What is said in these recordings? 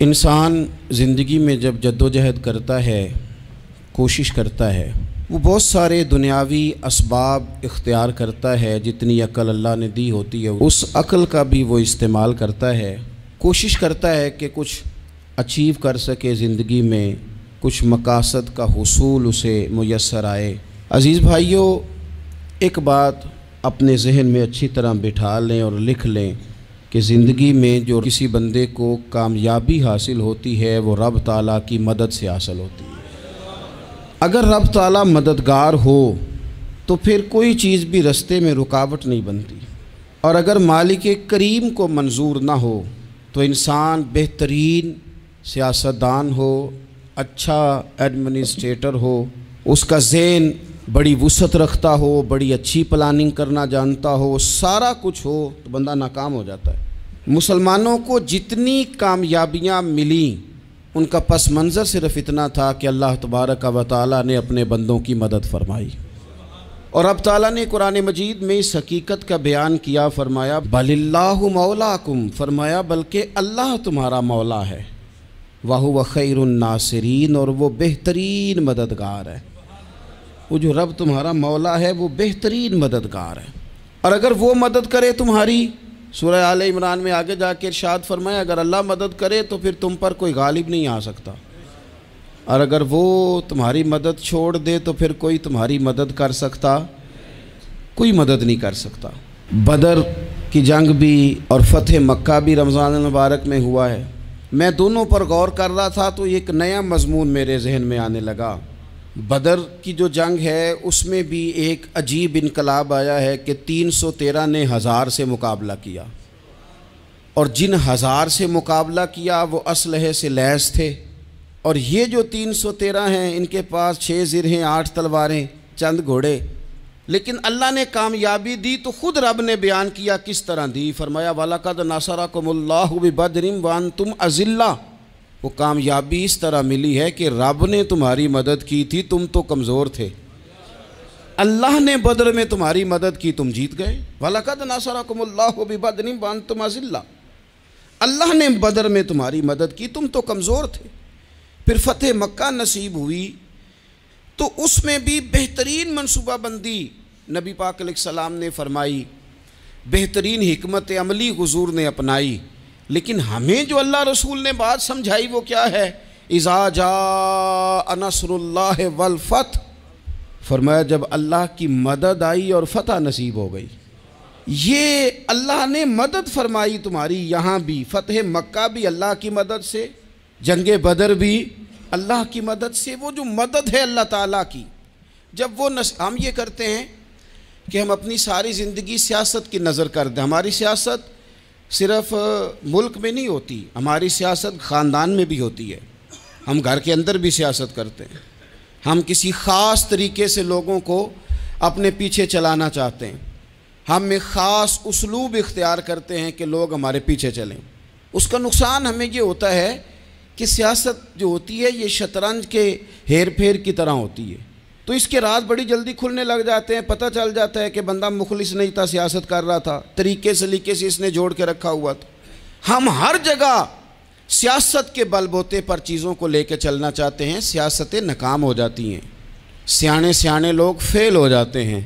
انسان زندگی میں جب جدوجہد کرتا ہے، کوشش کرتا ہے، وہ بہت سارے دنیاوی اسباب اختیار کرتا ہے، جتنی عقل اللہ نے دی ہوتی ہے اس عقل کا بھی وہ استعمال کرتا ہے، کوشش کرتا ہے کہ کچھ اچیو کر سکے زندگی میں، کچھ مقاصد کا حصول اسے میسر آئے۔ عزیز بھائیوں، ایک بات اپنے ذہن میں اچھی طرح بٹھا لیں اور لکھ لیں کہ زندگی میں جو کسی بندے کو کامیابی حاصل ہوتی ہے وہ رب تعالیٰ کی مدد سے حاصل ہوتی ہے۔ اگر رب تعالیٰ مددگار ہو تو پھر کوئی چیز بھی رستے میں رکاوٹ نہیں بنتی، اور اگر مالک کریم کو منظور نہ ہو تو انسان بہترین سیاستدان ہو، اچھا ایڈمنسٹریٹر ہو، اس کا ذہن بڑی وسعت رکھتا ہو، بڑی اچھی پلاننگ کرنا جانتا ہو، سارا کچھ ہو، تو بندہ ناکام ہو جاتا ہے۔ مسلمانوں کو جتنی کامیابیاں ملیں ان کا پس منظر صرف اتنا تھا کہ اللہ تبارک و تعالیٰ نے اپنے بندوں کی مدد فرمائی، اور اب تعالیٰ نے قرآن مجید میں اس حقیقت کا بیان کیا، فرمایا بل اللہ مولاکم، فرمایا بلکہ اللہ تمہارا مولا ہے، وَهُوَ خَيْرُ النَّاصِرِينَ، اور وہ بہترین مددگار ہے۔ وہ جو رب تمہارا مولا ہے وہ بہترین مددگار ہے، اور اگر وہ مدد کرے تمہاری، سورہ آل عمران میں آگے جا کے ارشاد فرمایا اگر اللہ مدد کرے تو پھر تم پر کوئی غالب نہیں آ سکتا، اور اگر وہ تمہاری مدد چھوڑ دے تو پھر کوئی تمہاری مدد کر سکتا، کوئی مدد نہیں کر سکتا۔ بدر کی جنگ بھی اور فتح مکہ بھی رمضان المبارک میں ہوا ہے۔ میں دونوں پر غور کر رہا تھا تو ایک نیا مضمون میرے ذہن میں آنے لگا۔ بدر کی جو جنگ ہے اس میں بھی ایک عجیب انقلاب آیا ہے کہ 313 نے 1000 سے مقابلہ کیا، اور جن 1000 سے مقابلہ کیا وہ اسلحے سے لیس تھے، اور یہ جو 313 ہیں ان کے پاس 6 زرہیں، 8 تلواریں، چند گھوڑے، لیکن اللہ نے کامیابی دی تو خود رب نے بیان کیا کس طرح دی، فرمایا وَلَقَدْ نَصَرَكُمُ اللَّهُ بِبَدْرٍ وَأَنْتُمْ أَذِلَّةٌ۔ وہ کامیابی اس طرح ملی ہے کہ رب نے تمہاری مدد کی تھی، تم تو کمزور تھے، اللہ نے بدر میں تمہاری مدد کی، تم جیت گئے۔ وَلَقَدْ نَصَرَكُمُ اللَّهُ بِبَدْرٍ وَأَنْتُمْ أَذِلَّةٌ، اللہ نے بدر میں تمہاری مدد کی، تم تو کمزور تھے۔ پھر فتح مکہ نصیب ہوئی تو اس میں بھی بہترین منصوبہ بندی نبی پاک علیہ السلام نے فرمائی، بہترین حکمت عملی حضور نے اپنائی، لیکن ہمیں جو اللہ رسول نے بات سمجھائی وہ کیا ہے؟ اذا جاء نصر اللہ والفتح، فرمایا جب اللہ کی مدد آئی اور فتح نصیب ہو گئی۔ یہ اللہ نے مدد فرمائی تمہاری، یہاں بھی فتح مکہ بھی اللہ کی مدد سے، جنگ بدر بھی اللہ کی مدد سے۔ وہ جو مدد ہے اللہ تعالیٰ کی، جب وہ ہم یہ کرتے ہیں کہ ہم اپنی ساری زندگی سیاست کی نظر کر دیں، ہماری سیاست صرف ملک میں نہیں ہوتی، ہماری سیاست خاندان میں بھی ہوتی ہے، ہم گھر کے اندر بھی سیاست کرتے ہیں، ہم کسی خاص طریقے سے لوگوں کو اپنے پیچھے چلانا چاہتے ہیں، ہم ایک خاص اسلوب اختیار کرتے ہیں کہ لوگ ہمارے پیچھے چلیں۔ اس کا نقصان ہمیں یہ ہوتا ہے کہ سیاست جو ہوتی ہے یہ شطرنج کے ہیر پھیر کی طرح ہوتی ہے، تو اس کے راز بڑی جلدی کھلنے لگ جاتے ہیں، پتہ چل جاتا ہے کہ بندہ مخلص نہیں تھا، سیاست کر رہا تھا، طریقے سلیقے سے اس نے جوڑ کے رکھا ہوا تھا۔ ہم ہر جگہ سیاست کے بل بوتے پر چیزوں کو لے کے چلنا چاہتے ہیں، سیاستیں ناکام ہو جاتی ہیں، سیانے لوگ فیل ہو جاتے ہیں،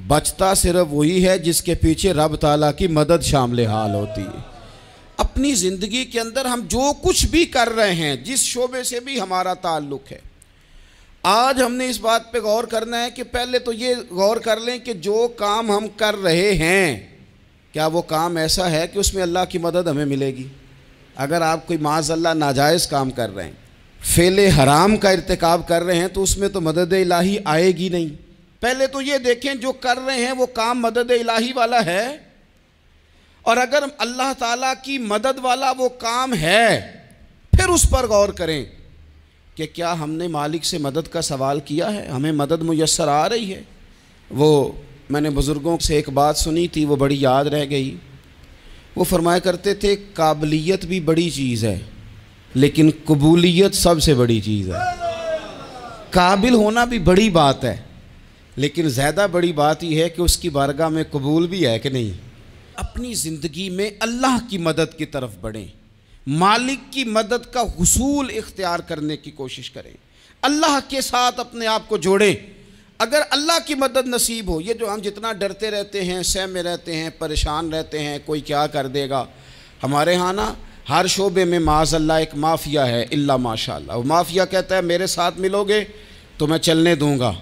بچتا صرف وہی ہے جس کے پیچھے رب تعالیٰ کی مدد شامل حال ہوتی ہے۔ اپنی زندگی کے اندر ہم جو کچھ بھی کر رہے ہیں، جس شعبے سے بھی ہمارا تعلق ہے، آج ہم نے اس بات پہ غور کرنا ہے کہ پہلے تو یہ غور کر لیں کہ جو کام ہم کر رہے ہیں کیا وہ کام ایسا ہے کہ اس میں اللہ کی مدد ہمیں ملے گی؟ اگر آپ کوئی معاذ اللہ ناجائز کام کر رہے ہیں، فعل حرام کا ارتکاب کر رہے ہیں، تو اس میں تو مدد الہی آئے گی نہیں۔ پہلے تو یہ دیکھیں جو کر رہے ہیں وہ کام مدد الہی والا ہے، اور اگر اللہ تعالیٰ کی مدد والا وہ کام ہے پھر اس پر غور کریں کہ کیا ہم نے مالک سے مدد کا سوال کیا ہے، ہمیں مدد میسر آ رہی ہے۔ وہ میں نے بزرگوں سے ایک بات سنی تھی، وہ بڑی یاد رہ گئی۔ وہ فرمایا کرتے تھے قابلیت بھی بڑی چیز ہے لیکن قبولیت سب سے بڑی چیز ہے۔ قابل ہونا بھی بڑی بات ہے لیکن زیادہ بڑی بات یہ ہے کہ اس کی بارگاہ میں قبول بھی ہے کہ نہیں۔ اپنی زندگی میں اللہ کی مدد کی طرف بڑھیں، مالک کی مدد کا حصول اختیار کرنے کی کوشش کریں، اللہ کے ساتھ اپنے آپ کو جوڑیں۔ اگر اللہ کی مدد نصیب ہو، یہ جو ہم جتنا ڈرتے رہتے ہیں، سہمے رہتے ہیں، پریشان رہتے ہیں، کوئی کیا کر دے گا، ہمارے ہاں نا ہر شعبے میں معاذ اللہ ایک مافیا ہے، الا ماشاء اللہ۔ وہ مافیا کہتا ہے میرے ساتھ ملو گے تو میں چلنے دوں گا،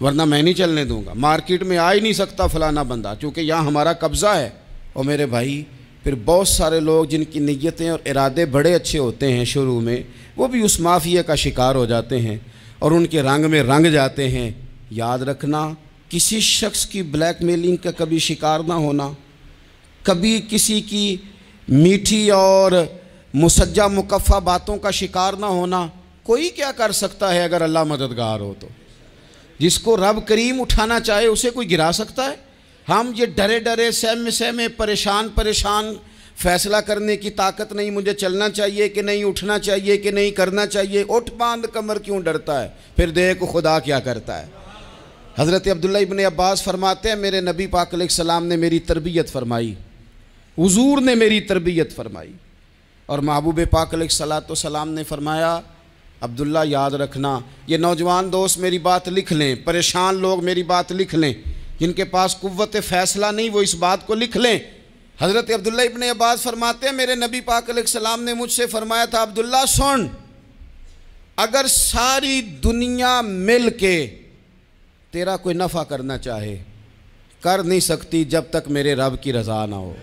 ورنہ میں نہیں چلنے دوں گا، مارکیٹ میں آ ہی نہیں سکتا فلانا بندہ، چونکہ یہاں ہمارا قبضہ ہے۔ اور میرے بھائی پھر بہت سارے لوگ جن کی نیتیں اور ارادے بڑے اچھے ہوتے ہیں شروع میں، وہ بھی اس مافیا کا شکار ہو جاتے ہیں اور ان کے رنگ میں رنگ جاتے ہیں۔ یاد رکھنا، کسی شخص کی بلیک میلنگ کا کبھی شکار نہ ہونا، کبھی کسی کی میٹھی اور مسجع مکفہ باتوں کا شکار نہ ہونا۔ کوئی کیا کر سکتا ہے اگر اللہ مددگار ہو تو؟ جس کو رب کریم اٹھانا چاہے اسے کوئی گرا سکتا ہے؟ ہم یہ ڈرے ڈرے سہمے پریشان فیصلہ کرنے کی طاقت نہیں، مجھے چلنا چاہیے کہ نہیں، اٹھنا چاہیے کہ نہیں، کرنا چاہیے، اٹھ باندھ کمر کیوں ڈرتا ہے؟ پھر دیکھ خدا کیا کرتا ہے۔ حضرت عبداللہ ابن عباس فرماتے ہیں میرے نبی پاک علیہ السلام نے میری تربیت فرمائی، حضور نے میری تربیت فرمائی، اور محبوب پاک علیہ السلام نے فرمایا عبداللہ یاد رکھنا، یہ نوجوان دوست میری بات لکھ لیں، پریشان لوگ میری بات لکھ لیں، جن کے پاس قوت فیصلہ نہیں وہ اس بات کو لکھ لیں۔ حضرت عبداللہ ابن عباس فرماتے ہیں میرے نبی پاک علیہ السلام نے مجھ سے فرمایا تھا عبداللہ سن، اگر ساری دنیا مل کے تیرا کوئی نفع کرنا چاہے کر نہیں سکتی جب تک میرے رب کی رضا نہ ہو،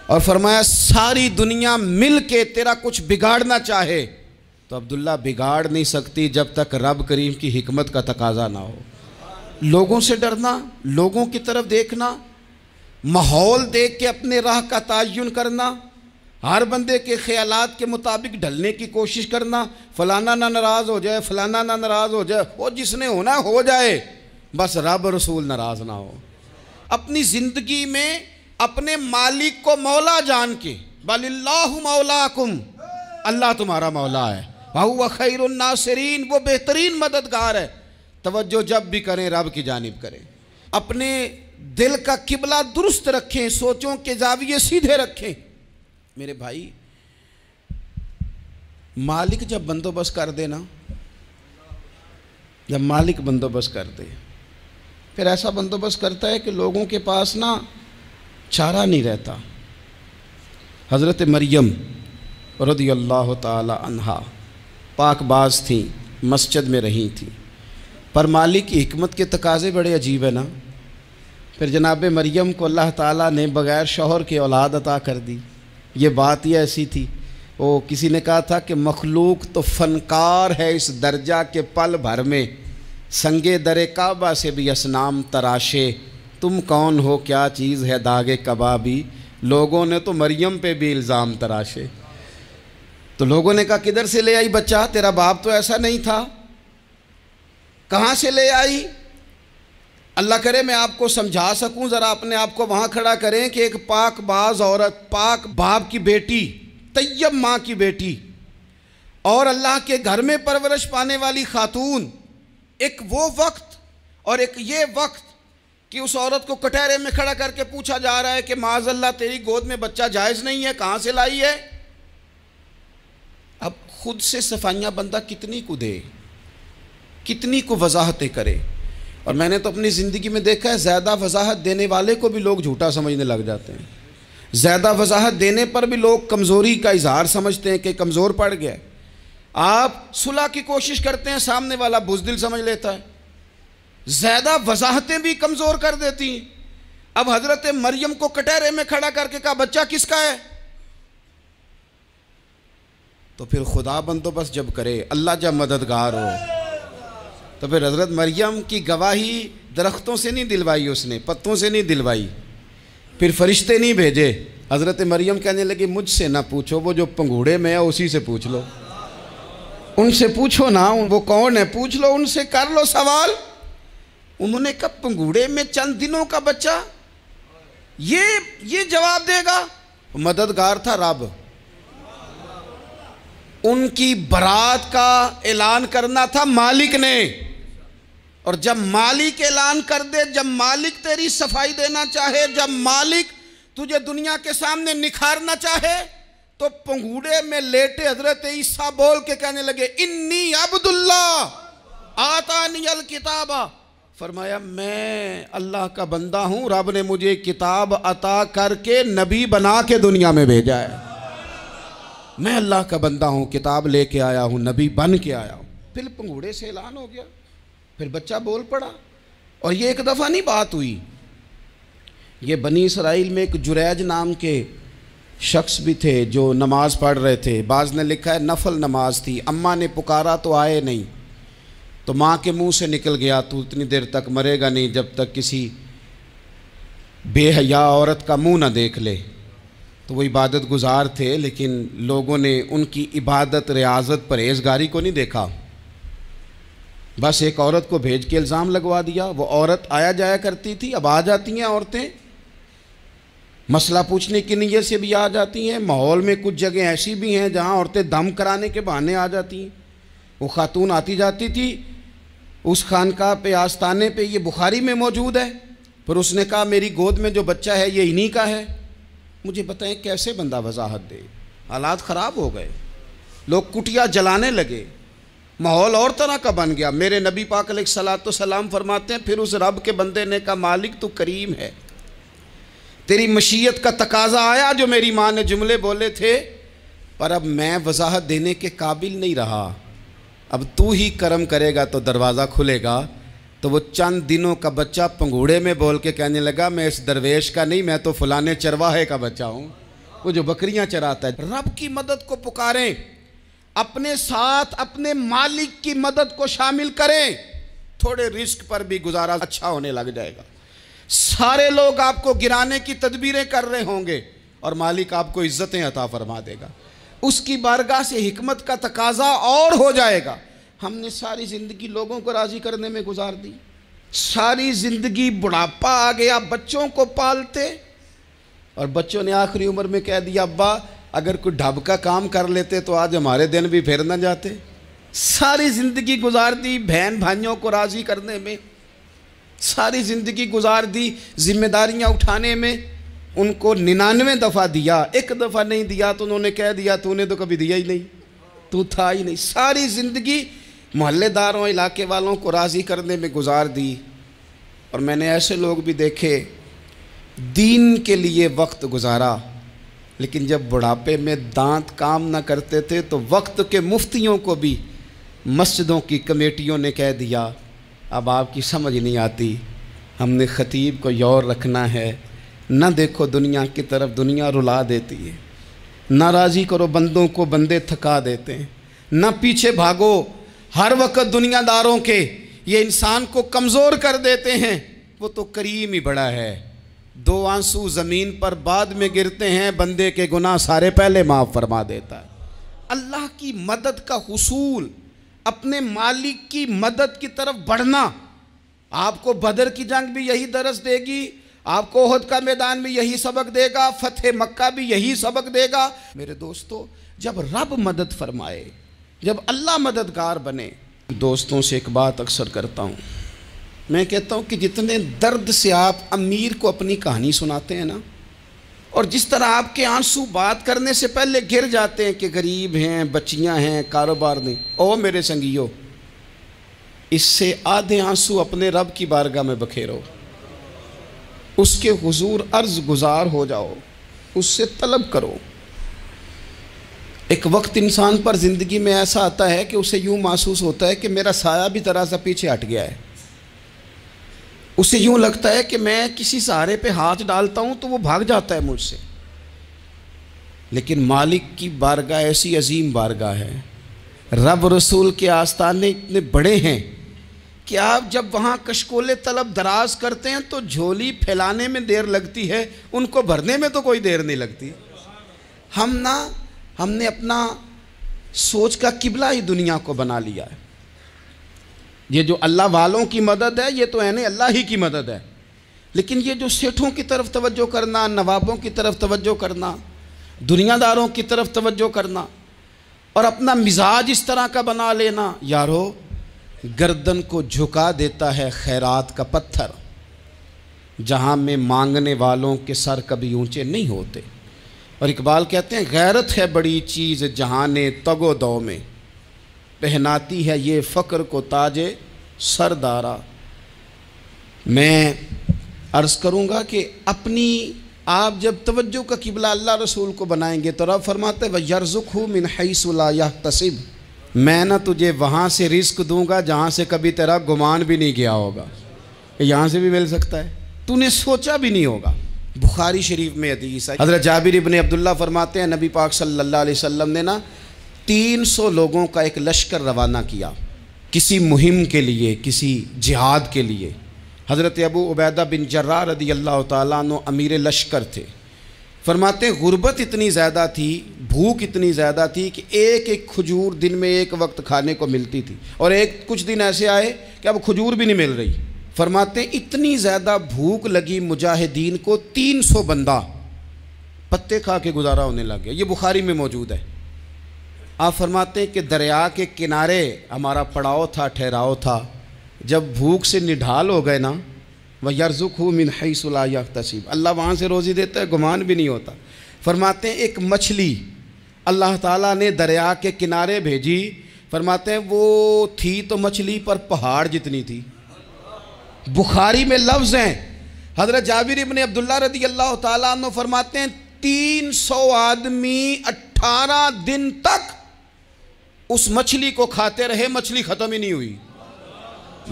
اور فرمایا ساری دنیا مل کے تیرا کچھ بگاڑنا چاہے تو عبداللہ بگاڑ نہیں سکتی جب تک رب کریم کی حکمت کا تقاضا نہ ہو۔ لوگوں سے ڈرنا، لوگوں کی طرف دیکھنا، ماحول دیکھ کے اپنے راہ کا تعین کرنا، ہر بندے کے خیالات کے مطابق ڈھلنے کی کوشش کرنا، فلانا نہ ناراض ہو جائے، فلانا نہ ناراض ہو جائے، وہ جس نے ہونا ہو جائے، بس رب رسول ناراض نہ ہو۔ اپنی زندگی میں اپنے مالک کو مولا جان کے، بل اللہ مولاکم، اللہ تمہارا مولا ہے، وَهُوَ خَيْرُ النَّاصِرِينَ، وہ بہترین مددگار ہے۔ توجہ جب بھی کریں رب کی جانب کریں، اپنے دل کا قبلہ درست رکھیں، سوچوں کے زاویے سیدھے رکھیں۔ میرے بھائی مالک جب بندوبست کر دے نا، جب مالک بندوبست کر دے پھر ایسا بندوبست کرتا ہے کہ لوگوں کے پاس نا چارہ نہیں رہتا۔ حضرت مریم رضی اللہ تعالی عنہا پاک باز تھیں، مسجد میں رہی تھیں، پر مالک کی حکمت کے تقاضے بڑے عجیب ہیں نا۔ پھر جناب مریم کو اللہ تعالیٰ نے بغیر شوہر کے اولاد عطا کر دی۔ یہ بات ہی ایسی تھی، وہ کسی نے کہا تھا کہ مخلوق تو فنکار ہے اس درجہ کے پل بھر میں سنگے در کعبہ سے بھی اصنام تراشے، تم کون ہو کیا چیز ہے داغ کبابی، لوگوں نے تو مریم پہ بھی الزام تراشے۔ تو لوگوں نے کہا کدھر سے لے آئی بچہ، تیرا باپ تو ایسا نہیں تھا، کہاں سے لے آئی؟ اللہ کرے میں آپ کو سمجھا سکوں، ذرا اپنے آپ کو وہاں کھڑا کریں کہ ایک پاک باز عورت، پاک باپ کی بیٹی، طیب ماں کی بیٹی، اور اللہ کے گھر میں پرورش پانے والی خاتون، ایک وہ وقت اور ایک یہ وقت کہ اس عورت کو کٹہرے میں کھڑا کر کے پوچھا جا رہا ہے کہ معاذ اللہ تیری گود میں بچہ جائز نہیں ہے، کہاں سے لائی ہے؟ اب خود سے صفائیاں بندہ کتنی کو دے، کتنی کو وضاحتیں کرے۔ اور میں نے تو اپنی زندگی میں دیکھا ہے زیادہ وضاحت دینے والے کو بھی لوگ جھوٹا سمجھنے لگ جاتے ہیں، زیادہ وضاحت دینے پر بھی لوگ کمزوری کا اظہار سمجھتے ہیں کہ کمزور پڑ گیا ہے۔ آپ صلح کی کوشش کرتے ہیں، سامنے والا بزدل سمجھ لیتا ہے، زیادہ وضاحتیں بھی کمزور کر دیتی ہیں۔ اب حضرت مریم کو کٹہرے میں کھڑا کر کے کہا بچہ کس کا ہے؟ تو پھر خدا بندوبست جب کرے، اللہ جب مددگار ہو، تو پھر حضرت مریم کی گواہی درختوں سے نہیں دلوائی، اس نے پتوں سے نہیں دلوائی، پھر فرشتے نہیں بھیجے۔ حضرت مریم کہنے لگی مجھ سے نہ پوچھو، وہ جو پنگوڑے میں ہے اسی سے پوچھ لو، ان سے پوچھو نا، وہ کون ہے پوچھ لو، ان سے کر لو سوال۔ انہوں نے کہا پنگوڑے میں چند دنوں کا بچہ یہ جواب دے گا؟ مددگار تھا رب، ان کی برات کا اعلان کرنا تھا مالک نے، اور جب مالک اعلان کر دے، جب مالک تیری صفائی دینا چاہے، جب مالک تجھے دنیا کے سامنے نکھارنا چاہے، تو پنگوڑے میں لیٹے حضرت عیسیٰ بول کے کہنے لگے انی عبداللہ آتانی الکتابہ، فرمایا میں اللہ کا بندہ ہوں، رب نے مجھے کتاب عطا کر کے نبی بنا کے دنیا میں بھیجا ہے، میں اللہ کا بندہ ہوں، کتاب لے کے آیا ہوں، نبی بن کے آیا ہوں۔ پھر پنگوڑے سے اعلان ہو گیا، پھر بچہ بول پڑا، اور یہ ایک دفعہ نہیں بات ہوئی، یہ بنی اسرائیل میں ایک جریج نام کے شخص بھی تھے جو نماز پڑھ رہے تھے، بعض نے لکھا ہے نفل نماز تھی، اماں نے پکارا تو آئے نہیں، تو ماں کے منہ سے نکل گیا تو اتنی دیر تک مرے گا نہیں جب تک کسی بے حیا عورت کا منہ نہ دیکھ لے۔ تو وہ عبادت گزار تھے، لیکن لوگوں نے ان کی عبادت، ریاضت، پرہیزگاری کو نہیں دیکھا، بس ایک عورت کو بھیج کے الزام لگوا دیا۔ وہ عورت آیا جایا کرتی تھی، اب آ جاتی ہیں عورتیں، مسئلہ پوچھنے کی نیت سے بھی آ جاتی ہیں۔ ماحول میں کچھ جگہ ایسی بھی ہیں جہاں عورتیں دم کرانے کے بہانے آ جاتی ہیں۔ وہ خاتون آتی جاتی تھی اس خانقاہ پہ، آستانے پہ، یہ بخاری میں موجود ہے، پھر اس نے کہا میری گود میں جو بچہ ہے یہ انہی کا ہے۔ مجھے بتائیں کیسے بندہ وضاحت دے؟ حالات خراب ہو گئے، لوگ کٹیا جلانے لگے، ماحول اور طرح کا بن گیا۔ میرے نبی پاک علیہ الصلوۃ والسلام فرماتے ہیں پھر اس رب کے بندے نے کہا مالک تو کریم ہے، تیری مشیت کا تقاضا آیا جو میری ماں نے جملے بولے تھے، پر اب میں وضاحت دینے کے قابل نہیں رہا، اب تو ہی کرم کرے گا تو دروازہ کھلے گا۔ تو وہ چند دنوں کا بچہ پنگوڑے میں بول کے کہنے لگا میں اس درویش کا نہیں، میں تو فلانے چرواہے کا بچہ ہوں، وہ جو بکریاں چراتا ہے۔ رب کی مدد کو پکاریں، اپنے ساتھ اپنے مالک کی مدد کو شامل کریں، تھوڑے رزق پر بھی گزارا اچھا ہونے لگ جائے گا۔ سارے لوگ آپ کو گرانے کی تدبیریں کر رہے ہوں گے اور مالک آپ کو عزتیں عطا فرما دے گا، اس کی بارگاہ سے حکمت کا تقاضا اور ہو جائے گا۔ ہم نے ساری زندگی لوگوں کو راضی کرنے میں گزار دی، ساری زندگی بڑھاپا آ گیا بچوں کو پالتے، اور بچوں نے آخری عمر میں کہہ دیا ابا اگر کوئی ڈھب کا کام کر لیتے تو آج ہمارے دن بھی پھر نہ جاتے۔ ساری زندگی گزار دی بہن بھائیوں کو راضی کرنے میں، ساری زندگی گزار دی ذمہ داریاں اٹھانے میں، ان کو 99 دفعہ دیا، ایک دفعہ نہیں دیا تو انہوں نے کہہ دیا تو نے تو کبھی دیا ہی نہیں، تو تھا ہی نہیں۔ ساری زندگی محلے داروں، علاقے والوں کو راضی کرنے میں گزار دی، اور میں نے ایسے لوگ بھی دیکھے دین کے لیے وقت گزارا، لیکن جب بڑھاپے میں دانت کام نہ کرتے تھے تو وقت کے مفتیوں کو بھی مسجدوں کی کمیٹیوں نے کہہ دیا اب آپ کی سمجھ نہیں آتی، ہم نے خطیب کو یور رکھنا ہے، نہ دیکھو دنیا کی طرف، دنیا رلا دیتی ہے، نہ راضی کرو بندوں کو، بندے تھکا دیتے ہیں، نہ پیچھے بھاگو ہر وقت دنیا داروں کے، یہ انسان کو کمزور کر دیتے ہیں۔ وہ تو کریم ہی بڑا ہے، 2 آنسو زمین پر بعد میں گرتے ہیں، بندے کے گناہ سارے پہلے معاف فرما دیتا ہے۔ اللہ کی مدد کا حصول، اپنے مالک کی مدد کی طرف بڑھنا، آپ کو بدر کی جنگ بھی یہی درس دے گی، آپ کو احد کا میدان بھی یہی سبق دے گا، فتح مکہ بھی یہی سبق دے گا۔ میرے دوستو جب رب مدد فرمائے، جب اللہ مددگار بنے، دوستوں سے ایک بات اکثر کرتا ہوں، میں کہتا ہوں کہ جتنے درد سے آپ امیر کو اپنی کہانی سناتے ہیں نا، اور جس طرح آپ کے آنسو بات کرنے سے پہلے گر جاتے ہیں کہ غریب ہیں، بچیاں ہیں، کاروبار نہیں، او میرے سنگیو، اس سے آدھے آنسو اپنے رب کی بارگاہ میں بکھیرو، اس کے حضور عرض گزار ہو جاؤ، اس سے طلب کرو۔ ایک وقت انسان پر زندگی میں ایسا آتا ہے کہ اسے یوں محسوس ہوتا ہے کہ میرا سایہ بھی ذرا سا پیچھے ہٹ گیا ہے، اسے یوں لگتا ہے کہ میں کسی سہارے پہ ہاتھ ڈالتا ہوں تو وہ بھاگ جاتا ہے مجھ سے، لیکن مالک کی بارگاہ ایسی عظیم بارگاہ ہے، رب رسول کے آستانے اتنے بڑے ہیں کہ آپ جب وہاں کشکول طلب دراز کرتے ہیں تو جھولی پھیلانے میں دیر لگتی ہے، ان کو بھرنے میں تو کوئی دیر نہیں لگتی۔ ہم نے اپنا سوچ کا قبلہ ہی دنیا کو بنا لیا ہے۔ یہ جو اللہ والوں کی مدد ہے یہ تو یعنی اللہ ہی کی مدد ہے، لیکن یہ جو سیٹھوں کی طرف توجہ کرنا، نوابوں کی طرف توجہ کرنا، دنیا داروں کی طرف توجہ کرنا، اور اپنا مزاج اس طرح کا بنا لینا، یارو گردن کو جھکا دیتا ہے خیرات کا پتھر، جہاں میں مانگنے والوں کے سر کبھی اونچے نہیں ہوتے۔ اور اقبال کہتے ہیں غیرت ہے بڑی چیز جہان تگ و دو میں، پہناتی ہے یہ فقر کو تاج سردارا۔ میں عرض کروں گا کہ اپنی آپ جب توجہ کا قبلہ اللہ رسول کو بنائیں گے تو رب فرماتے ہیں وَيَرْزُقْهُ مِنْ حَيْثُ لَا يَحْتَسِبُ، میں نہ تجھے وہاں سے رزق دوں گا جہاں سے کبھی تیرا گمان بھی نہیں کیا ہوگا کہ یہاں سے بھی مل سکتا ہے، تو نے سوچا بھی نہیں ہوگا۔ بخاری شریف میں حدیث ہے، حضرت جابر ابن عبداللہ فرماتے ہیں نبی پاک صلی اللہ علیہ وسلم نے 300 لوگوں کا ایک لشکر روانہ کیا کسی مہم کے لیے، کسی جہاد کے لیے۔ حضرت ابو عبیدہ بن جراح رضی اللہ تعالیٰ عنہ امیر لشکر تھے۔ فرماتے ہیں غربت اتنی زیادہ تھی، بھوک اتنی زیادہ تھی کہ ایک ایک کھجور دن میں ایک وقت کھانے کو ملتی تھی، اور کچھ دن ایسے آئے کہ اب کھجور بھی نہیں مل رہی۔ فرماتے ہیں اتنی زیادہ بھوک لگی مجاہدین کو 300 بندہ پتے کھا کے گزارا ہونے لگ گیا۔ یہ بخاری میں موجود ہے۔ آپ فرماتے ہیں کہ دریا کے کنارے ہمارا پڑاؤ تھا، ٹھہراؤ تھا، جب بھوک سے نڈھال ہو گئے نا وَيَرْزُقْهُ مِنْ حَيْثُ لَا يَحْتَسِبُ، اللہ وہاں سے روزی دیتا ہے، گمان بھی نہیں ہوتا۔ فرماتے ہیں ایک مچھلی اللہ تعالیٰ نے دریا کے کنارے بھیجی، فرماتے ہیں وہ تھی تو مچھلی پر پہاڑ جتنی تھی۔ بخاری میں لفظ ہیں، حضرت جابر ابن عبداللہ رضی اللہ تعالیٰ عنہ فرماتے ہیں 300 آدمی 18 دن تک اس مچھلی کو کھاتے رہے، مچھلی ختم ہی نہیں ہوئی۔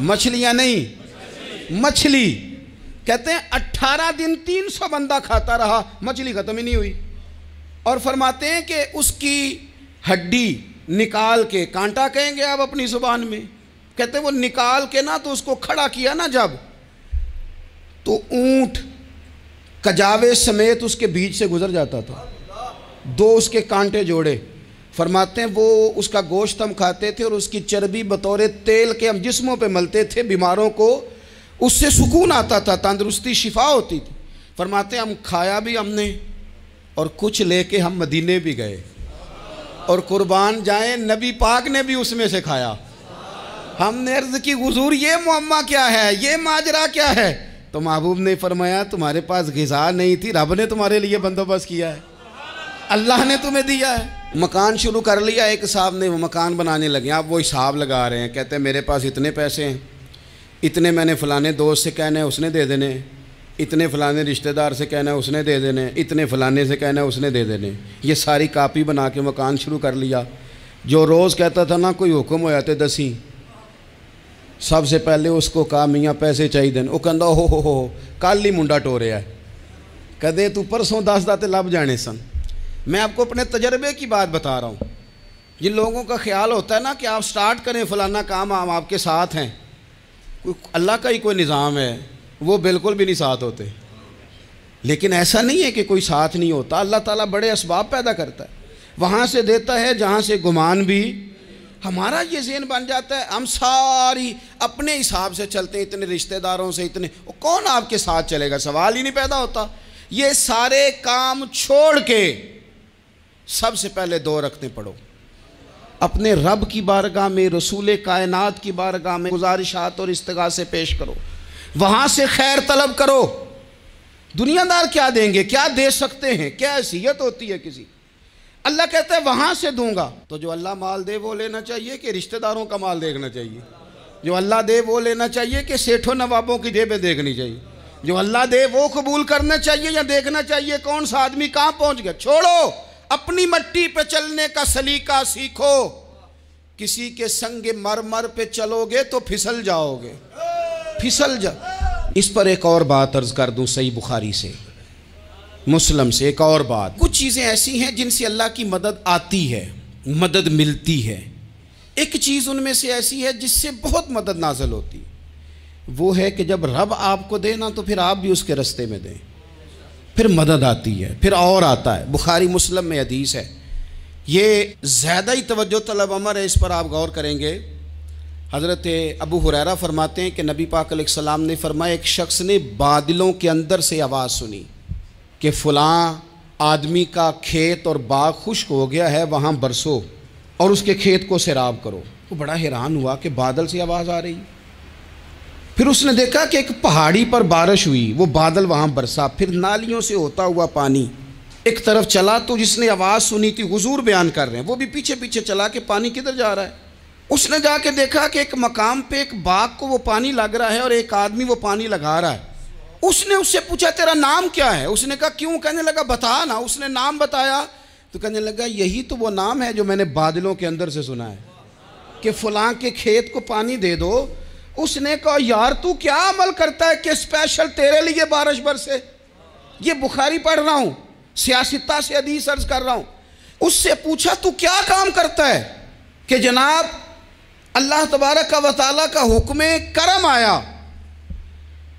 مچھلیاں نہیں، مچھلی کہتے ہیں 18 دن 300 بندہ کھاتا رہا، مچھلی ختم ہی نہیں ہوئی۔ اور فرماتے ہیں کہ اس کی ہڈی نکال کے، کانٹا کہیں گے آپ اپنی زبان میں، کہتے ہیں وہ نکال کے نا تو اس کو کھڑا کیا نا جب، تو اونٹ کجاوے سمیت اس کے بیچ سے گزر جاتا تھا، 2 اس کے کانٹے جوڑے۔ فرماتے ہیں وہ اس کا گوشت ہم کھاتے تھے اور اس کی چربی بطور تیل کے ہم جسموں پہ ملتے تھے، بیماروں کو اس سے سکون آتا تھا، تندرستی شفا ہوتی تھی۔ فرماتے ہیں ہم کھایا بھی ہم نے، اور کچھ لے کے ہم مدینے بھی گئے، اور قربان جائیں نبی پاک نے بھی اس میں سے کھایا۔ ہم نے عرض کی حضور یہ معمہ کیا ہے، یہ ماجرا کیا ہے؟ تو محبوب نے فرمایا تمہارے پاس غذا نہیں تھی، رب نے تمہارے لیے بندوبست کیا ہے، اللہ نے تمہیں دیا ہے۔ مکان شروع کر لیا، ایک صاحب نے وہ مکان بنانے لگے، آپ وہ حساب لگا رہے ہیں، کہتے ہیں میرے پاس اتنے پیسے ہیں، اتنے میں نے فلانے دوست سے کہنا ہے اس نے دے دینے، اتنے فلانے رشتہ دار سے کہنا ہے اس نے دے دینے، اتنے فلانے سے کہنا ہے اس نے دے دینے۔ یہ ساری کاپی بنا کے مکان شروع کر لیا۔ جو روز کہتا تھا نا کوئی حکم ہو جاتے 10، سب سے پہلے اس کو کہا میاں پیسے چاہیے دن، وہ کہندا ہو کل ہی منڈا ٹوریا ہے، کہتے تو پرسوں 10 داتے لب جانے سن۔ میں آپ کو اپنے تجربے کی بات بتا رہا ہوں۔ جن لوگوں کا خیال ہوتا ہے نا کہ آپ سٹارٹ کریں فلانا کام، ہم آپ کے ساتھ ہیں، اللہ کا ہی کوئی نظام ہے، وہ بالکل بھی نہیں ساتھ ہوتے۔ لیکن ایسا نہیں ہے کہ کوئی ساتھ نہیں ہوتا، اللہ تعالیٰ بڑے اسباب پیدا کرتا ہے، وہاں سے دیتا ہے جہاں سے گمان بھی۔ ہمارا یہ ذہن بن جاتا ہے ہم ساری اپنے حساب سے چلتے ہیں، اتنے رشتہ داروں سے اتنے، کون آپ کے ساتھ چلے گا؟ سوال ہی نہیں پیدا ہوتا۔ یہ سارے کام چھوڑ کے سب سے پہلے 2 رکعتیں پڑھو، اپنے رب کی بارگاہ میں، رسول کائنات کی بارگاہ میں گزارشات اور استغاثے پیش کرو، وہاں سے خیر طلب کرو۔ دنیا دار کیا دیں گے، کیا دے سکتے ہیں، کیا حیثیت ہوتی ہے کسی؟ اللہ کہتا ہے وہاں سے دوں گا۔ تو جو اللہ مال دے وہ لینا چاہیے کہ رشتہ داروں کا مال دیکھنا چاہیے؟ جو اللہ دے وہ لینا چاہیے کہ سیٹھوں نوابوں کی جیبیں دیکھنی چاہیے؟ جو اللہ دے وہ قبول کرنا چاہیے یا دیکھنا چاہیے کون سا آدمی کہاں پہنچ گیا؟ چھوڑو، اپنی مٹی پہ چلنے کا سلیقہ سیکھو۔ کسی کے سنگ مرمر پہ چلو گے تو پھسل جاؤ گے، پھسل جا۔ اس پر ایک اور بات عرض کر دوں، صحیح بخاری سے، مسلم سے ایک اور بات۔ کچھ چیزیں ایسی ہیں جن سے اللہ کی مدد آتی ہے، مدد ملتی ہے۔ ایک چیز ان میں سے ایسی ہے جس سے بہت مدد نازل ہوتی، وہ ہے کہ جب رب آپ کو دے نا تو پھر آپ بھی اس کے رستے میں دیں، پھر مدد آتی ہے، پھر اور آتا ہے۔ بخاری مسلم میں حدیث ہے، یہ زیادہ ہی توجہ طلب امر ہے، اس پر آپ غور کریں گے۔ حضرت ابو ہریرہ فرماتے ہیں کہ نبی پاک علیہ السلام نے فرمایا ایک شخص نے بادلوں کے اندر سے آواز سنی کہ فلاں آدمی کا کھیت اور باغ خشک ہو گیا ہے، وہاں برسو اور اس کے کھیت کو سیراب کرو۔ وہ بڑا حیران ہوا کہ بادل سے آواز آ رہی۔ پھر اس نے دیکھا کہ ایک پہاڑی پر بارش ہوئی، وہ بادل وہاں برسا، پھر نالیوں سے ہوتا ہوا پانی ایک طرف چلا تو جس نے آواز سنی تھی حضور بیان کر رہے ہیں، وہ بھی پیچھے پیچھے چلا کہ پانی کدھر جا رہا ہے۔ اس نے جا کے دیکھا کہ ایک مقام پہ ایک باغ کو وہ پانی لگ رہا ہے اور ایک آدمی وہ پانی لگا رہا ہے۔ اس نے اس سے پوچھا تیرا نام کیا ہے؟ اس نے کہا کیوں؟ کہنے لگا بتا نا۔ اس نے نام بتایا تو کہنے لگا یہی تو وہ نام ہے جو میں نے بادلوں کے اندر سے سنا ہے کہ فلاں کے کھیت کو پانی دے دو۔ اس نے کہا یار تو کیا عمل کرتا ہے کہ اسپیشل تیرے لیے بارش برسے؟ یہ بخاری پڑھ رہا ہوں، سیاستہ سے حدیث عرض کر رہا ہوں۔ اس سے پوچھا تو کیا کام کرتا ہے کہ جناب اللہ تبارک و تعالیٰ کا حکم کرم آیا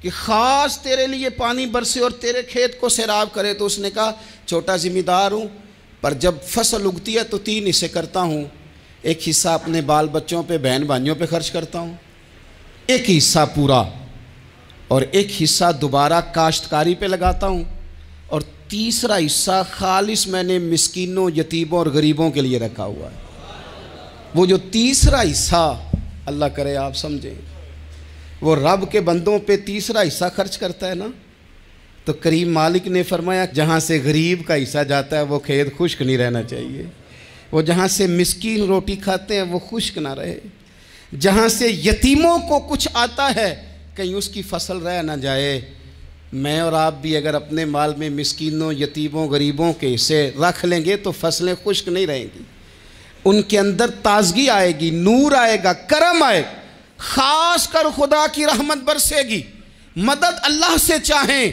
کہ خاص تیرے لیے پانی برسے اور تیرے کھیت کو سیراب کرے؟ تو اس نے کہا چھوٹا ذمہ دار ہوں، پر جب فصل اگتی ہے تو 3 حصے کرتا ہوں، ایک حصہ اپنے بال بچوں پہ بہن بھائیوں پہ خرچ کرتا ہوں، ایک حصہ پورا، اور ایک حصہ دوبارہ کاشتکاری پہ لگاتا ہوں، اور تیسرا حصہ خالص میں نے مسکینوں، یتیموں اور غریبوں کے لیے رکھا ہوا ہے۔ وہ جو تیسرا حصہ اللہ کرے آپ سمجھیں، وہ رب کے بندوں پہ تیسرا حصہ خرچ کرتا ہے نا، تو کریم مالک نے فرمایا جہاں سے غریب کا حصہ جاتا ہے وہ کھیت خشک نہیں رہنا چاہیے، وہ جہاں سے مسکین روٹی کھاتے ہیں وہ خشک نہ رہے، جہاں سے یتیموں کو کچھ آتا ہے کہیں اس کی فصل رہ نہ جائے۔ میں اور آپ بھی اگر اپنے مال میں مسکینوں، یتیموں، غریبوں کے حصے رکھ لیں گے تو فصلیں خشک نہیں رہیں گی، ان کے اندر تازگی آئے گی، نور آئے گا، کرم آئے گا، خاص کر خدا کی رحمت برسے گی۔ مدد اللہ سے چاہیں،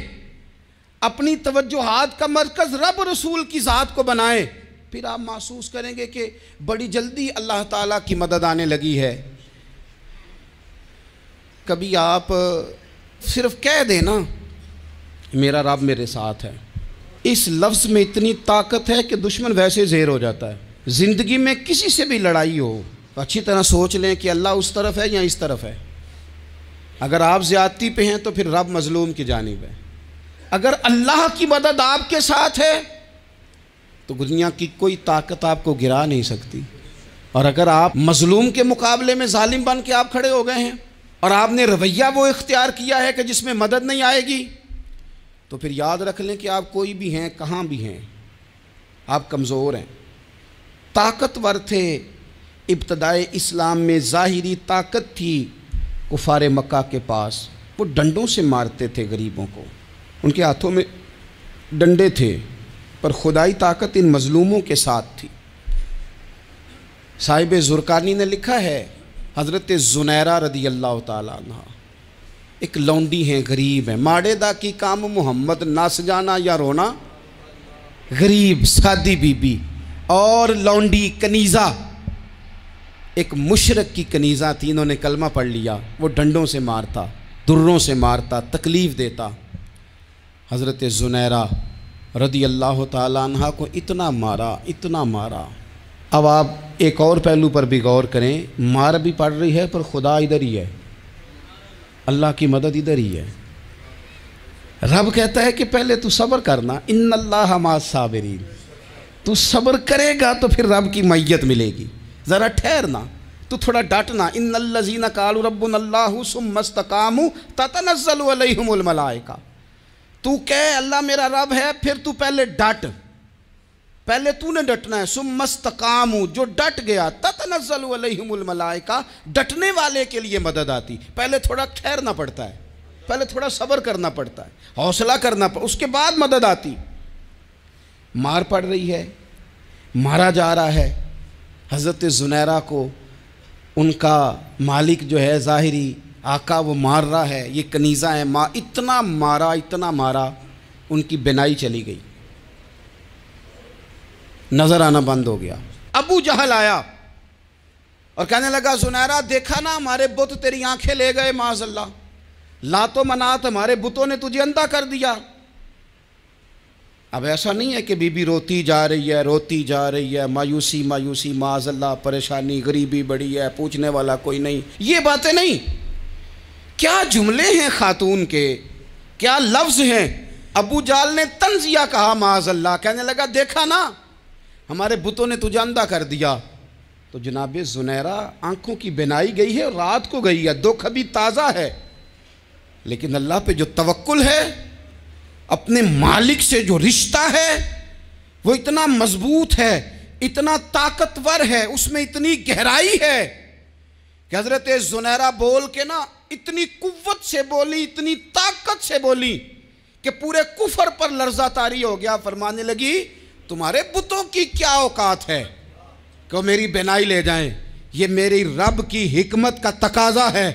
اپنی توجہات کا مرکز رب رسول کی ذات کو بنائیں، پھر آپ محسوس کریں گے کہ بڑی جلدی اللہ تعالیٰ کی مدد آنے لگی ہے۔ کبھی آپ صرف کہہ دیں نا میرا رب میرے ساتھ ہے، اس لفظ میں اتنی طاقت ہے کہ دشمن ویسے زہر ہو جاتا ہے۔ زندگی میں کسی سے بھی لڑائی ہو تو اچھی طرح سوچ لیں کہ اللہ اس طرف ہے یا اس طرف ہے۔ اگر آپ زیادتی پہ ہیں تو پھر رب مظلوم کی جانب ہے۔ اگر اللہ کی مدد آپ کے ساتھ ہے تو دنیا کی کوئی طاقت آپ کو گرا نہیں سکتی، اور اگر آپ مظلوم کے مقابلے میں ظالم بن کے آپ کھڑے ہو گئے ہیں اور آپ نے رویہ وہ اختیار کیا ہے کہ جس میں مدد نہیں آئے گی، تو پھر یاد رکھ لیں کہ آپ کوئی بھی ہیں، کہاں بھی ہیں، آپ کمزور ہیں۔ طاقتور تھے ابتدائے اسلام میں، ظاہری طاقت تھی کفار مکہ کے پاس، وہ ڈنڈوں سے مارتے تھے غریبوں کو، ان کے ہاتھوں میں ڈنڈے تھے، پر خدائی طاقت ان مظلوموں کے ساتھ تھی۔ صاحب زرقانی نے لکھا ہے حضرت زنیرہ رضی اللہ تعالیٰ عنہ ایک لونڈی ہیں، غریب ہیں، ماڑے دا کی کام محمد ناس جانا یا رونا، غریب سادی بی بی اور لونڈی کنیزہ، ایک مشرک کی کنیزہ تھی، انہوں نے کلمہ پڑھ لیا، وہ ڈنڈوں سے مارتا، دروں سے مارتا، تکلیف دیتا۔ حضرت زنیرہ رضی اللہ تعالیٰ عنہ کو اتنا مارا، اتنا مارا۔ اب آپ ایک اور پہلو پر بھی غور کریں، مار بھی پڑ رہی ہے پر خدا ادھر ہی ہے، اللہ کی مدد ادھر ہی ہے۔ رب کہتا ہے کہ پہلے تو صبر کرنا، ان اللہ مع الصابرین، تو صبر کرے گا تو پھر رب کی معیت ملے گی، ذرا ٹھہرنا، تو تھوڑا ڈٹنا۔ ان الذین قالوا ربنا اللہ ثم استقاموا تتنزل علیہم الملائکہ، تو کہے اللہ میرا رب ہے، پھر تو پہلے ڈٹ، پہلے تو نے ڈٹنا ہے۔ ثم استقاموا، جو ڈٹ گیا، تتنزل علیہم الملائکہ، ڈٹنے والے کے لیے مدد آتی، پہلے تھوڑا ٹھہرنا پڑتا ہے، پہلے تھوڑا صبر کرنا پڑتا ہے، حوصلہ کرنا پڑتا ہے، اس کے بعد مدد آتی۔ مار پڑ رہی ہے، مارا جا رہا ہے حضرت زنیرہ کو، ان کا مالک جو ہے ظاہری آقا وہ مار رہا ہے، یہ کنیزہ ہے، اتنا مارا اتنا مارا، ان کی بینائی چلی گئی، نظر آنا بند ہو گیا۔ ابو جہل آیا اور کہنے لگا زنیرہ دیکھا نا ہمارے بت تیری آنکھیں لے گئے، معاذ اللہ، لات و منات ہمارے بتوں نے تجھے اندھا کر دیا۔ اب ایسا نہیں ہے کہ بی بی روتی جا رہی ہے، روتی جا رہی ہے، مایوسی مایوسی، معاذ اللہ، پریشانی، غریبی بڑی ہے، پوچھنے والا کوئی نہیں، یہ باتیں نہیں۔ کیا جملے ہیں خاتون کے، کیا لفظ ہیں۔ ابو جہل نے تنزیہ کہا، معاذ اللہ، کہنے لگا دیکھا نا ہمارے بتوں نے تجھے اندھا کر دیا۔ تو جناب زنیرہ آنکھوں کی بینائی گئی ہے، رات کو گئی ہے، دکھ ابھی تازہ ہے، لیکن اللہ پہ جو توکل ہے، اپنے مالک سے جو رشتہ ہے، وہ اتنا مضبوط ہے، اتنا طاقتور ہے، اس میں اتنی گہرائی ہے کہ حضرت زنیرہ بول کے نا اتنی قوت سے بولی، اتنی طاقت سے بولی کہ پورے کفر پر لرزہ طاری ہو گیا۔ فرمانے لگی تمہارے بتوں کی کیا اوقات ہے کہ وہ میری بینائی لے جائیں؟ یہ میری رب کی حکمت کا تقاضا ہے۔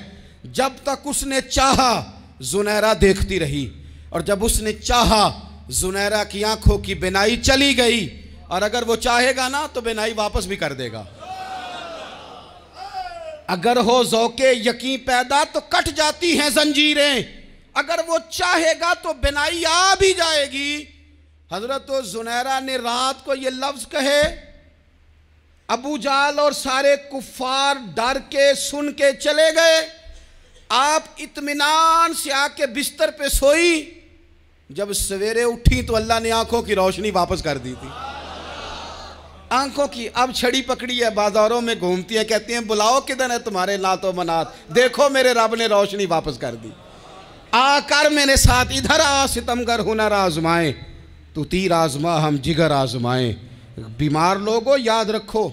جب تک اس نے چاہا زنیرہ دیکھتی رہی، اور جب اس نے چاہا زنیرہ کی آنکھوں کی بینائی چلی گئی، اور اگر وہ چاہے گا نا تو بینائی واپس بھی کر دے گا۔ اگر ہو ذوق یقین پیدا تو کٹ جاتی ہیں زنجیریں، اگر وہ چاہے گا تو بینائی آ بھی جائے گی۔ حضرت زنیرہ نے رات کو یہ لفظ کہے، ابو جہل اور سارے کفار ڈر کے سن کے چلے گئے، آپ اطمینان سے آ کے بستر پہ سوئی۔ جب سویرے اٹھی تو اللہ نے آنکھوں کی روشنی واپس کر دی تھی۔ آنکھوں کی اب چھڑی پکڑی ہے، بازاروں میں گھومتی ہیں، کہتی ہیں بلاؤ کدھر ہے تمہارے نعت و منات، دیکھو میرے رب نے روشنی واپس کر دی۔ آ کر میرے ساتھ ادھر آ ستمگر ہنر آزمائیں، تو تیر آزما ہم جگر آزمائیں۔ بیمار لوگوں یاد رکھو،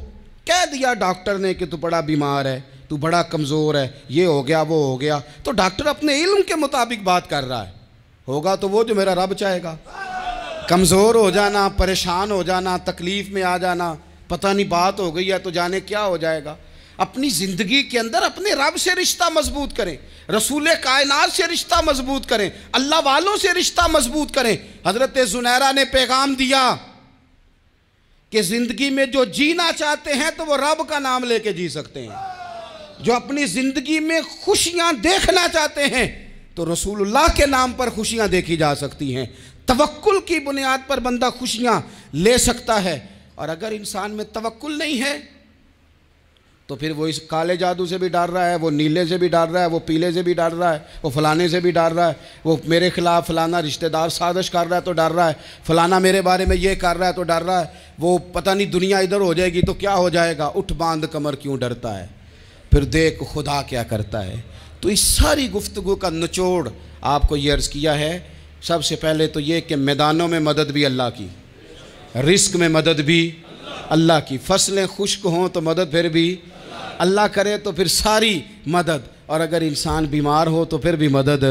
کہہ دیا ڈاکٹر نے کہ تو بڑا بیمار ہے، تو بڑا کمزور ہے، یہ ہو گیا وہ ہو گیا، تو ڈاکٹر اپنے علم کے مطابق بات کر رہا ہے، ہوگا تو وہ جو میرا رب چاہے گا۔ کمزور ہو جانا، پریشان ہو جانا، تکلیف میں آ جانا، پتہ نہیں بات ہو گئی ہے تو جانے کیا ہو جائے گا۔ اپنی زندگی کے اندر اپنے رب سے رشتہ مضبوط کریں، رسول کائنات سے رشتہ مضبوط کریں، اللہ والوں سے رشتہ مضبوط کریں۔ حضرت زنیرہ نے پیغام دیا کہ زندگی میں جو جینا چاہتے ہیں تو وہ رب کا نام لے کے جی سکتے ہیں، جو اپنی زندگی میں خوشیاں دیکھنا چاہتے ہیں تو رسول اللہ کے نام پر خوشیاں دیکھی جا سکتی ہیں۔ توکل کی بنیاد پر بندہ خوشیاں لے سکتا ہے، اور اگر انسان میں توکل نہیں ہے تو پھر وہ اس کالے جادو سے بھی ڈر رہا ہے، وہ نیلے سے بھی ڈر رہا ہے، وہ پیلے سے بھی ڈر رہا ہے، وہ فلانے سے بھی ڈر رہا ہے، وہ میرے خلاف فلانا رشتہ دار سازش کر رہا ہے تو ڈر رہا ہے، فلانا میرے بارے میں یہ کر رہا ہے تو ڈر رہا ہے، وہ پتہ نہیں دنیا ادھر ہو جائے گی تو کیا ہو جائے گا، اٹھ باندھ کمر کیوں ڈرتا ہے، پھر دیکھ خدا کیا کرتا ہے۔ تو اس ساری گفتگو کا نچوڑ آپ کو یہ عرض کیا ہے، سب سے پہلے تو یہ کہ میدانوں میں مدد بھی اللہ کی، رزق میں مدد بھی اللہ کی، فصلیں خشک ہوں تو مدد پھر بھی اللہ کرے، تو پھر ساری مدد، اور اگر انسان بیمار ہو تو پھر بھی مدد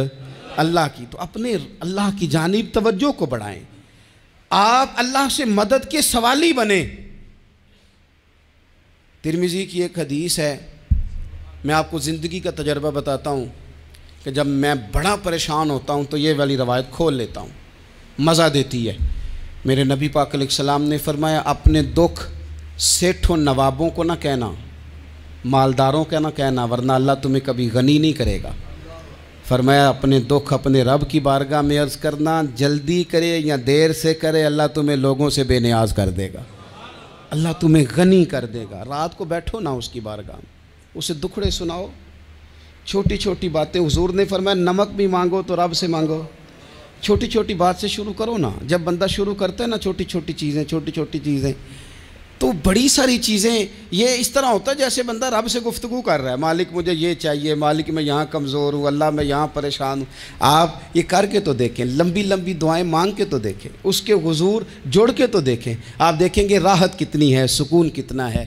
اللہ کی۔ تو اپنے اللہ کی جانب توجہ کو بڑھائیں، آپ اللہ سے مدد کے سوالی بنیں۔ ترمذی کی ایک حدیث ہے، میں آپ کو زندگی کا تجربہ بتاتا ہوں کہ جب میں بڑا پریشان ہوتا ہوں تو یہ والی روایت کھول لیتا ہوں، مزہ دیتی ہے۔ میرے نبی پاک علیہ السلام نے فرمایا اپنے دکھ سیٹھوں نوابوں کو نہ کہنا، مالداروں کا نہ کہنا، ورنہ اللہ تمہیں کبھی غنی نہیں کرے گا۔ فرمایا اپنے دکھ اپنے رب کی بارگاہ میں عرض کرنا، جلدی کرے یا دیر سے کرے اللہ تمہیں لوگوں سے بے نیاز کر دے گا، اللہ تمہیں غنی کر دے گا۔ رات کو بیٹھو نا اس کی بارگاہ میں، اسے دکھڑے سناؤ، چھوٹی چھوٹی باتیں، حضور نے فرمایا نمک بھی مانگو تو رب سے مانگو، چھوٹی چھوٹی بات سے شروع کرو نا۔ جب بندہ شروع کرتا ہے نا چھوٹی چھوٹی چیزیں تو بڑی ساری چیزیں یہ اس طرح ہوتا ہے جیسے بندہ رب سے گفتگو کر رہا ہے، مالک مجھے یہ چاہیے، مالک میں یہاں کمزور ہوں، اللہ میں یہاں پریشان ہوں۔ آپ یہ کر کے تو دیکھیں، لمبی لمبی دعائیں مانگ کے تو دیکھیں، اس کے حضور جوڑ کے تو دیکھیں، آپ دیکھیں گے راحت کتنی ہے، سکون کتنا ہے۔